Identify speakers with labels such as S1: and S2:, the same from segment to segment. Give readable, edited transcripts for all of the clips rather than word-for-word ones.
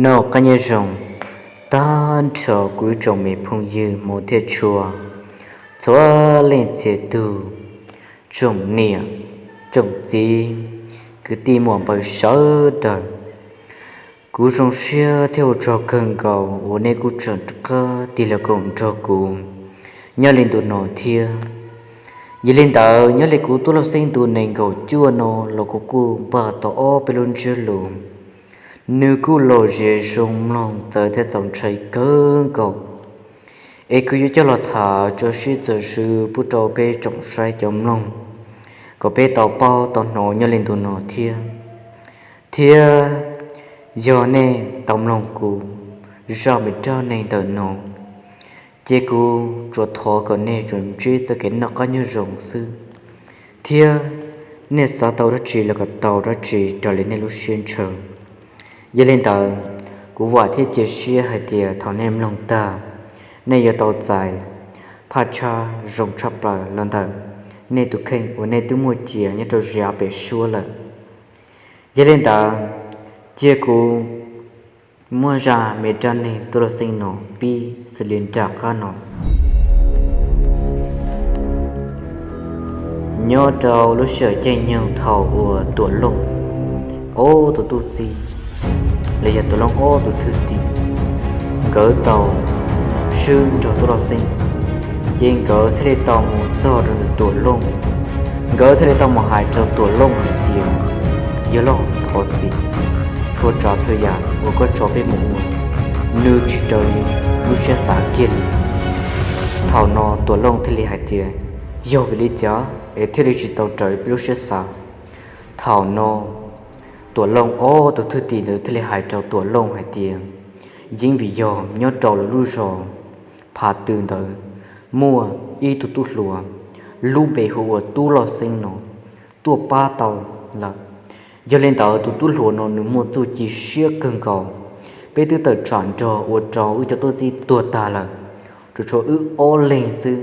S1: nó cá nhân rồng tan cho quý trồng mì phong dư một thiết chùa xóa lên chế tu trồng nịa trồng gì cứ tìm một bài sớ đời cú trồng xe theo trò cần cầu ở nơi cú trồng cơ thì là cùng trò cùng nhớ lên tụi nó thia giờ lên tờ nhớ lên cú tôi là sinh tụi này cầu chua nó là cú bà tỏ bên chưa luôn nếu cú lo dễ rung lòng giờ theo dòng chảy cơn cầu ấy cứ cho là thả cho sĩ giờ sư bút trò bê trọng sai chống lòng có bê tàu bao tàu nổ nhớ lên tụi nó thia giờ nè tàu lòng cú do bị cho nên tờ nổ chế cú cho thọ có nè chuẩn chỉ cho cái nó có như rồng sư thia nè sao tàu đó chỉ là cái tàu đó chỉ trở lên nè lúc xuyên trường giờ lên tàu cú vợ thiết chế xia hay tiề thọ nem lòng ta nè giờ tàu dài pha cha rồng chắp lại lần tàu nè tụ khen của nè tụ mua chìa nhớ tàu già bị xua lần giờ lên tàu chế cú mua ra mẹ chân này tôi sinh nó pi xử lý trả cả nó nhớ trâu lúc sợ chạy nhau thầu của tuổi lông ô tụi tu gì lấy giờ tụi lông ô tụi thứ gì cỡ tàu sư cho tôi sinh trên cỡ thế tàu một giờ rồi tuổi lông cỡ thế tàu một hai cho tuổi lông là tiền giờ lo thọ gì thua trò thời gian của con chó bên một nữ chỉ đời lúc sẽ sáng kia li thảo nó tuổi lông thì li hai tiền yêu vì lý do ấy thì li chỉ tàu trời lúc sẽ sáng thảo nó tuổi lông ô tụi thứ tỷ nữa thì li hai trâu tuổi lông hai tiền chính vì do nhớ trâu là lúc rồi phá từ tới mua y tụt tụt lúa lu bể hồ tu lo sinh nó tu ba tàu là giờ lên tàu tụt tụt lúa nó nữa mua chú chỉ xia cần cầu bây từ tờ chọn trò ô trò cho tôi gì tua ta là rồi cho ô lên sư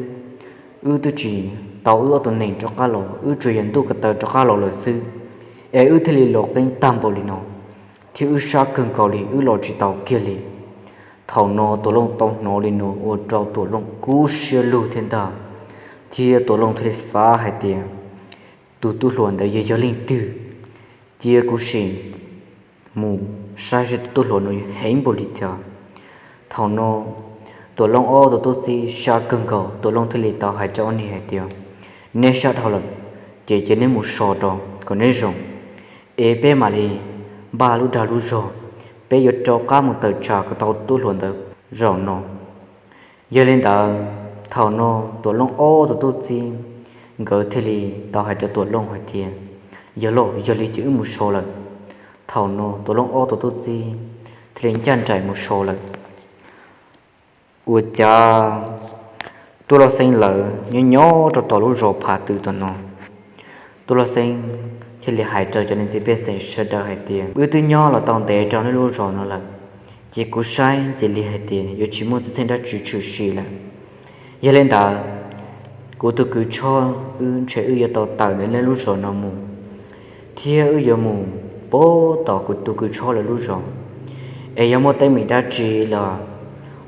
S1: tôi chỉ tàu ở tuần này cho cá lò truyền tu cái tờ cho cá lò là sư ấy thì lì lọt bên tam bộ lì nó thì sa cần cầu lì lọt chỉ tàu kia lì thầu nó tổ lông tông nó lì nó ô trò tổ lông cú xia lu thiên ta thì tổ lông thì xa hai tiền tụt luồn để giờ lên từ chia cú xin mù sai cho tôi lộn rồi hẹn bồ lịt chờ thằng nó tôi long ô tôi chỉ sa cần cầu tôi long thuê tàu hai cho anh hai tiền nên sa thằng lần chỉ nên một sò đó còn nên rồng ế bé mà đi ba lú đào lú rò bé giờ cho cá một tờ trà cái tàu tôi lộn tờ rò nó giờ lên tờ thằng nó tôi long ô tôi chỉ gỡ thuê tàu hai cho tôi long hai tiền giờ lấy chữ một số lần thầu nó tôi long ô tôi gì thì đến chân chạy một số lần ủa cha tôi lo sinh lợ nhớ cho tôi lúc rồi phá từ tôi nó tôi lo sinh khi li hại trời cho nên chỉ biết sẽ sợ đau hại tiền bữa tôi nhớ là tòng tệ trong lúc rồi nó là chỉ cú sai chỉ li hại tiền giờ chỉ muốn tôi sinh ra chữ gì là giờ lên ta cô tôi cứ cho sẽ giờ tàu tàu lên lúc rồi nó mù thì giờ mù bố tỏ của tôi cứ cho là lúc rồi ấy giờ một tay mình đã chỉ là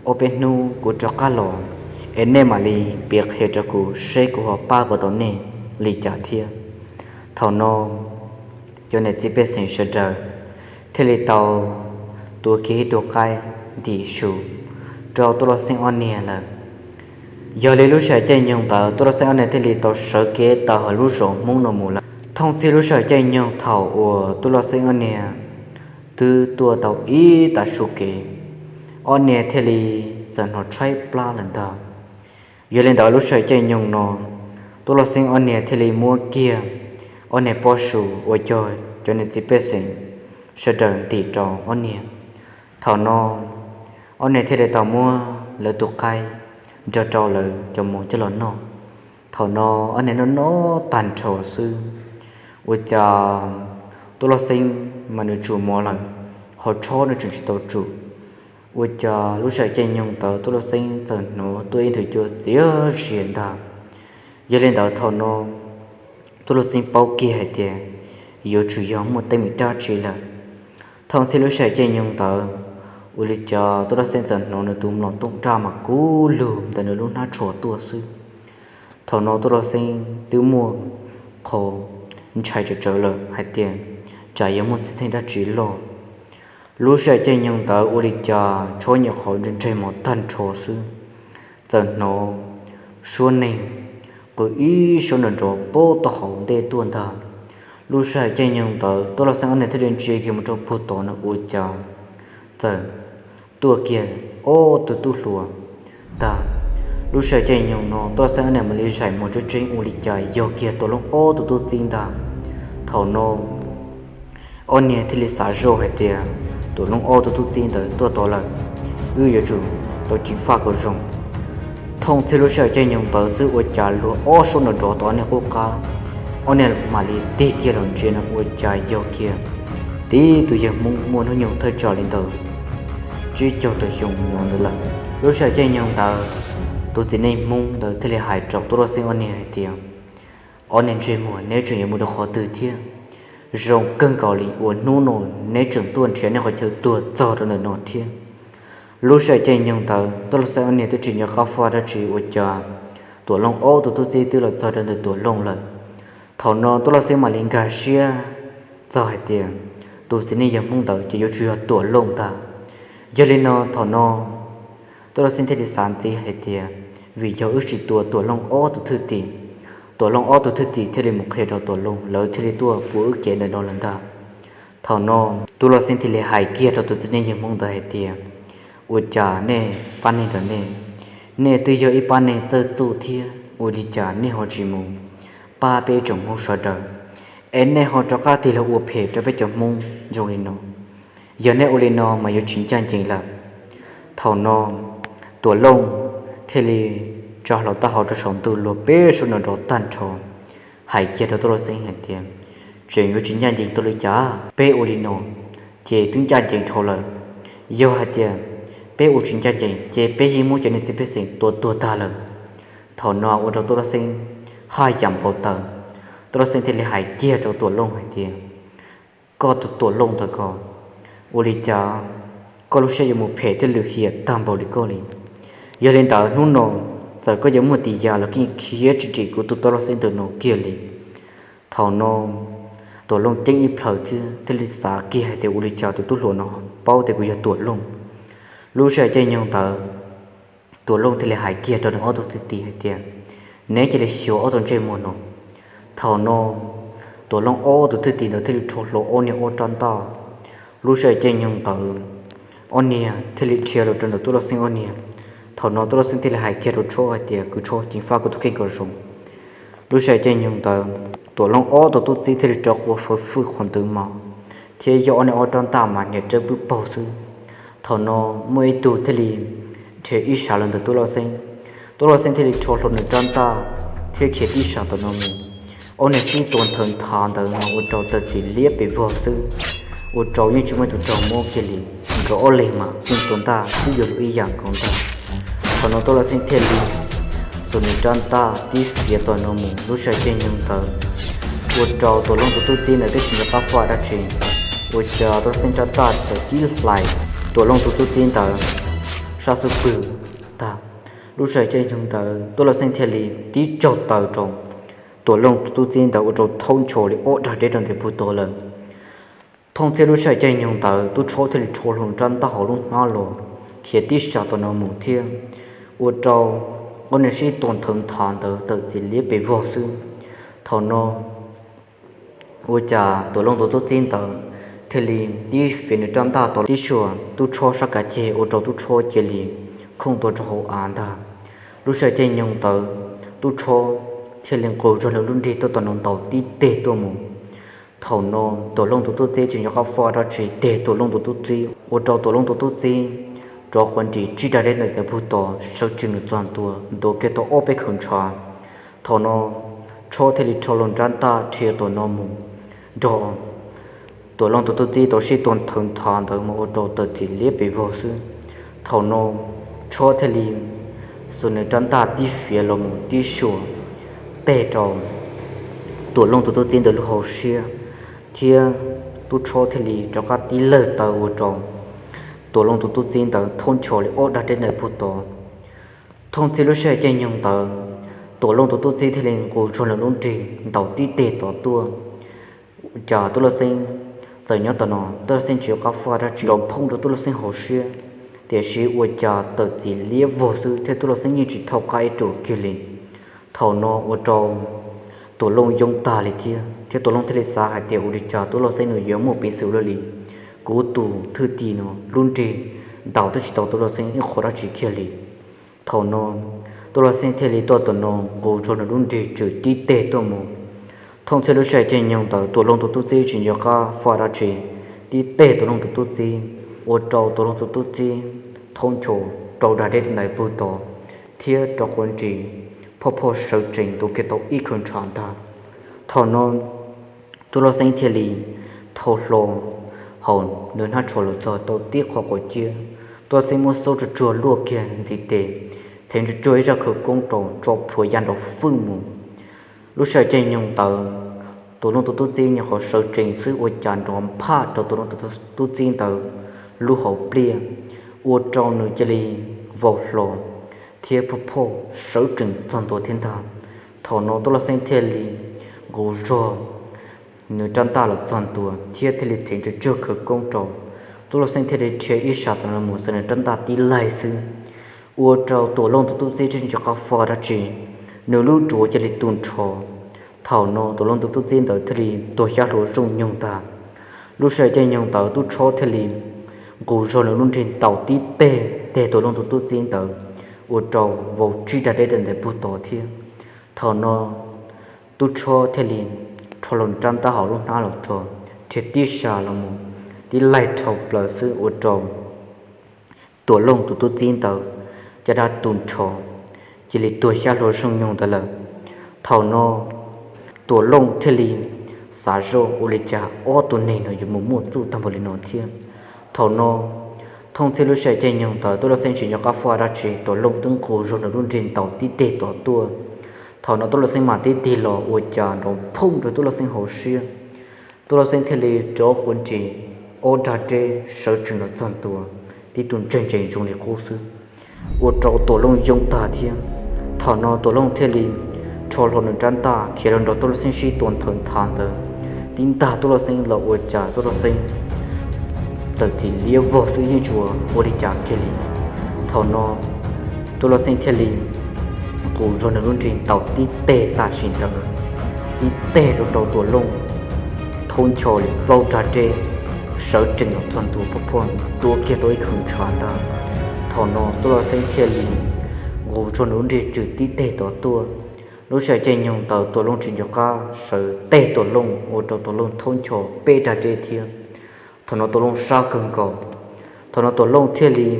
S1: ở bên nu của cho cá lò ấy nên mà li việc hệ cho cô sẽ của họ ba của tôi nè li trả thiệt thầu nó cho nên chỉ biết sinh sợ trời thế li tàu tôi kia tôi cay đi sưu cho tôi lo sinh on nè là giờ li lúc sẽ chơi nhung tàu tôi lo sinh on nè thế li tàu sợ kia tàu ở lúc rồi muốn nó mù là thông chỉ lúc sợ chơi nhau thầu của tôi lo sinh anh nè từ tua tàu ý ta số kế anh nè thì li dần họ chơi pla lần đầu giờ lên đầu lúc sợ chơi nhau nó tôi lo sinh anh nè thì li mua kia anh nè bỏ số ở cho nên chỉ biết sinh sợ đợn tỷ trò anh nè thầu nó anh nè thì li tàu mua lỡ tụ cây cho trò lỡ cho mua cho lỡ nó thầu nó anh nè nó tàn trò sư ôi cha tôi lo sinh mà người chủ mò lần họ cho nó chuyện tàu chủ ôi cha lúc sợ chơi nhung tàu tôi lo sinh giờ nó tôi thấy chưa dễ chuyện ta giờ lên tàu thầu nó tôi lo sinh bao kia hay tiền giờ chủ yếu một tay mình ta chỉ là thằng xin lúc sợ chơi nhung tàu u li cha tôi đã xem dần nó nó tụm nó tung ra mà cú lùm tại nó luôn nó chùa tua sư thầu nó tôi đã xem tiêu mua khổ chạy trở lại hai tiền chạy giống một sinh ra chỉ lo lúc sẽ chơi nhung tới u li cha cho nhiều khó đến chơi một thân chùa sư dần nó xuân này có ý xuân là rồi bố tao hỏng để tuôn ta lúc sẽ chơi nhung tới tôi là sang anh này thấy đến chơi kia một chỗ bố tao nó u cha giờ tua kia ô tu lùa ta lúc sẽ chơi nhung nó tôi sang anh này mà lấy giải một chỗ chơi u li cha yêu kia tôi lúc ô tu tin ta thầu nó anh này thì lấy xả rô hay tiền tôi lúc ô tu tin tới tôi là giờ chủ tôi chỉ pha cái rồng thông thì lúc chơi nhung tới sự u cha lùa ô số nó rõ tao này cô ca anh này mà lấy tê kia lần chơi nó u cha yêu kia tí tụi giờ muốn nó nhung thời trò lên tới chỉ cho tôi dùng nhung được là lúc sẽ chơi nhung tới tôi chỉ nên mong tới thế là hại trọng tôi sẽ anh này hay tiền anh nên chơi mùa nếu chuyện mua được khó từ thiên rồng cơn cầu lì uốn nô nổ nếu trường tuần chuyện này khỏi chơi tuần cho được nổ thiên lúc sẽ chơi nhung tới tôi sẽ anh này tôi chỉ nhớ khá pha đã chỉ uốn cha tuổi long ô tôi chỉ tôi là cho được tuổi long lần thầu nó tôi sẽ mà lên cả xia cho hay tiền tôi chỉ nên mong tới chỉ có chuyện tuổi long ta giờ lên nó thầu nó tôi xin thấy sản gì hay tiền vì do ước chỉ tuổi long ô tôi thứ tiền tuổi long ô tôi thứ tiền thế là một hệ đầu tuổi long lỡ thế là tuổi của ước kế này đó lần ta thầu nó tôi xin thấy hại kia rồi tôi chỉ nên mong tới hay tiền u cha nè pan nè đó nè từ giờ ít pan nè chơi chủ thiên u đi cha nè họ chỉ mong ba bé chồng mong sợ đời em nè họ cho cả thì là u phê cho bé chồng mong dùng lên nó giờ nè u lên nó mà giờ chính trang chính là thầu nó tuổi lông thế là cho họ ta họ cho sống từ lúa bé số nó đó tan tròn hãy kia đó tôi sẽ hiện tiền chuyện của chính trang chính tôi lấy trả bé u lên nó chỉ tính trang chính thôi là giờ hãy tiền bé u chính cha chế bé hiếm mua cho nên sẽ bé sinh tua ta lần thầu nọ u cho tôi sinh hai dặm bao tờ tôi sinh thì lại chia cho tua lông hay tiền có tua lông thôi con u đi cha có lúc sẽ dùng một phe thì lừa hiện tam bảo đi có liền giờ lên tờ nung nọ giờ có giống một tỷ giá là cái kia chỉ của tôi sinh từ nọ kia liền thầu nọ tua lông chính ít phở chứ thì lịch xã kia hay thì u đi cha tôi luôn nó bao thì bây giờ tua lông lúc sẽ chơi nhung tờ tuổi lông thì lại hại kia cho nó ô tô tì hay tiền nếu chỉ là số ô tô chơi muôn nó thầu nó tuổi lông ô tô tì nó thì chốt lỗ ô nè ô tròn to lúc sẽ chơi nhung tờ ô nè thì lại chia rồi trên tôi là sinh ô nè thầu nó tôi là sinh thì lại hại kia rồi chốt hay tiền cứ chốt chính pha của tôi kinh cầu dùng lúc sẽ chơi nhung tờ tuổi lông ô tô thì lại chốt của phơi khoản từ mà thì do ô nè ô tròn to mà nhẹ chơi bự bao sư thầu nó mới tụ thế li chế ít sao lần tôi lo xem thế li cho luôn được chân ta thế khi ít sao tôi nó mình ông này khi tuần thần thàn từ mà ông trâu tự chỉ liếc bị vô sư ông trâu như chúng mình tụi trâu mua cái li rồi ông lên mà nhưng tuần ta cứ dùng ý dạng con ta thầu nó tôi lo xem thế li rồi được chân ta tí phía tôi nó mình lúc sau trên nhung tờ ông trâu tôi luôn tôi chỉ là cái chuyện ta phải đã chuyện ông trâu tôi xem chân ta tự chỉ lại tuổi long tụi tôi tin tờ sao sự bự ta lúc sau chơi chúng tờ tôi là sinh thiên lý tí chột tờ trồng tuổi long tụi tôi tin tờ ở thông chỗ để ốt ra để trong thể phụ tổ lần thông xe lúc sau chơi nhung tờ tôi cho thì cho luôn chân ta họ luôn nó luôn khi tí sao tờ nó mù thiên ở trâu con này sĩ tuần thường thàn tờ chỉ liếc bị vô sư thầu nó ở cha tuổi long tụi tôi tin tờ thế thì đi phiền trong ta tổ đi sửa tu cho sắc cả chế ô tô tu cho chế li không tổ cho hậu án ta lúc sau chơi nhung tờ tu cho thế liền cổ rồi là luôn đi tôi toàn nông tàu đi tê tôi mù thầu nó tổ lông tu chế chỉ cho các pho ra chỉ tê tổ lông tu chế ô tô tổ lông tu chế cho quan chỉ ra đến này để phụ tổ sự chừng được toàn tua đồ cái tổ ô bê khẩn trà thầu nó cho thế thì cho lông trăn ta chia tổ nó mù rồi tuổi long tôi chỉ tôi sẽ tuần thường thàn tới một chỗ tôi chỉ liếc bị vô sư thầu nó cho thế li số này chân ta đi phía là một đi sửa tệ tròn tuổi long tôi chỉ từ lúc hồi xưa thì tôi cho thế li cho các tí lợt tàu tròn tổ long tụt tụt chín tờ thôn trò lại ô đặt trên nơi bút tổ thôn chỉ lúc xe chạy nhung tờ tổ long tụt tụt chín thì liền cổ tròn là luôn trì tàu tí tê tàu tua chờ tôi là sinh giờ nhớ tờ nó tôi là sinh chịu các pha ra chỉ lòng phong tôi là sinh hồ xưa để sĩ uo chờ tờ chỉ lia vô sư theo tôi là sinh như chỉ thâu cái chỗ kia liền thầu nó uo trâu tổ long dùng ta lại kia theo tổ long thế xa hai tiểu đi chờ tôi là sinh người giống một bị xử lý cố tù thư tì nó luôn trì đào tôi chỉ đào tôi là sinh những khó ra chỉ kia liền thầu nó tôi là sinh thế lý tôi tờ nó cố cho nó luôn trì trừ tí tê tôi một thông sẽ lúc chạy trên nhau tờ tổ long tụt gì chỉ cho cả pha ra chỉ tí tê tổ long tụt gì ô trâu tổ long tụt gì thông chỗ trâu đã đến này bù tổ thiết trâu quân chỉ phô sự trình tụ kết tụ ít hơn chọn ta thọ non tôi lo sinh thiên lý thâu lô hồn nên hát trò cho tôi tiếc khó của chia tôi sinh một số trò lúa kia gì tệ thành trò ra khởi công trò cho phổ gian đồ phương mù lúc sau trên nhung tờ tổ long tụt gì nhà họ sự trình sư ô chán rộm pha cho tổ long tụt gì tờ lúc hậu bia ô trâu nữ chơi li vô lò thiết phô sự trình toàn tổ thiên thà thọ nó tôi là sinh thiên lý gù rò nữ chân ta là toàn tổ thiết thiên lý chính cho chưa khởi công trò tôi là sinh thiên lý chế ít sát là một sinh chân ta tí lại sư ô trâu tổ long tụt gì trên cho các pha ra chỉ nếu lúc chúa chơi li tuôn trò thảo nó tổ long tụt gì tờ thiên lý tổ xa lúa rung nhung ta lúc sau chơi nhung tờ tụt cho thiên lý gù rò là luôn trên tàu tí tê tổ long tụt gì tờ ô trâu vô truy ra đến để bút tổ thiên thọ nó tu cho thế liền cho lòng chân ta họ lúc nào được thôi chết đi xa là một đi lại thầu là sự ô trâu tổ lông tụt chín tờ cho đã tuôn trò chỉ là tuổi xa rồi sung nhung tờ là thọ nó tổ lông thế liền xả rô ô lê cha ô tổ này nó dùng một mùa chú tâm vào lên nó thiên thọ nó thông tin lúc chạy trên nhung tờ tôi đã xem chỉ cho các pha ra chỉ tổ lông tương cố rồi nó luôn trên tàu tí tê tàu tua thầu nó tôi là xem mà tí lò ôi cha nó phun rồi tôi là xem hồ xưa tôi là xem thế lý chỗ quân chỉ ô trà trê sở trường nó chân tua tí tuần trên trong này cố sư ô trâu tổ lông dùng ta thiên thầu nó tổ lông thế lý cho lon nó chân ta khi lần đó tôi là xem si tuần thần thàn tờ tin ta tôi là xem là ôi cha tôi là xem tờ chỉ liêu vô sự như chúa vô đi chạm kia li thầu nó tôi lo sinh thiên li cụ rồi nó luôn trên tàu tí tê ta xin tờ tí tê rồi đầu tổ lông thôn trồi lâu trà trê sở trình ở toàn tù bốc phong tua kia tôi không chọn ta thầu nó tôi lo sinh thiên li cụ rồi nó luôn trên trừ tí tê tổ tua lúc xảy trên nhung tàu tổ lông trình cho ca sở tê tổ lông ô trâu tổ lông thôn trồi bê trà trê thiên thọ nó tổ lông sao cần cầu thọ nó tổ lông thiên lý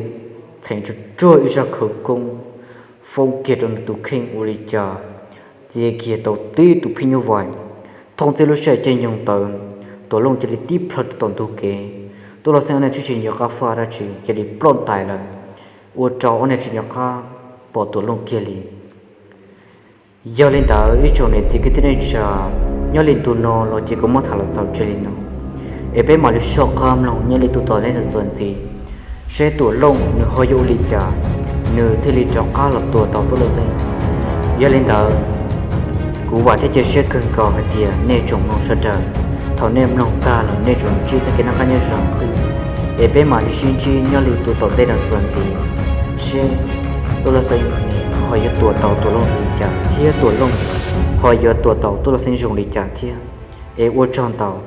S1: thành cho trôi ra khởi công phong kiệt trong tụ kinh u li cha chia kia tàu tí tụ pin như vậy thông tin lúc chạy trên nhung tàu tổ lông chỉ là tiếp phật tận tụ kế tôi là xem này chỉ nhiều các pha ra chỉ chỉ là plon tài là u trâu này chỉ nhiều các bỏ tổ lông kia li giờ lên đó ít chỗ này chỉ cái thế này cha nhớ lên tụ nó là chỉ có một thằng là sao chơi lên nó ở bên mà được sọc cam lòng như là tụi tao nên được chuẩn gì sẽ tụi lông nửa hơi vô lý trả nửa thì lý cho cá là tụi tao tôi là gì giờ lên đó cú vợ thế chơi sẽ cần cò hay tiền nên trồng mong sợ trời thằng nem lòng ta là nên trồng chi sẽ cái nó cái như rồng sư ở bên mà đi xin chi như là tụi tao nên được chuẩn gì sẽ tôi là gì hỏi giờ tụi tao lông lý trả thiệt tụi lông hỏi giờ tụi tao tôi là sinh dùng lý trả thiệt ở trong tàu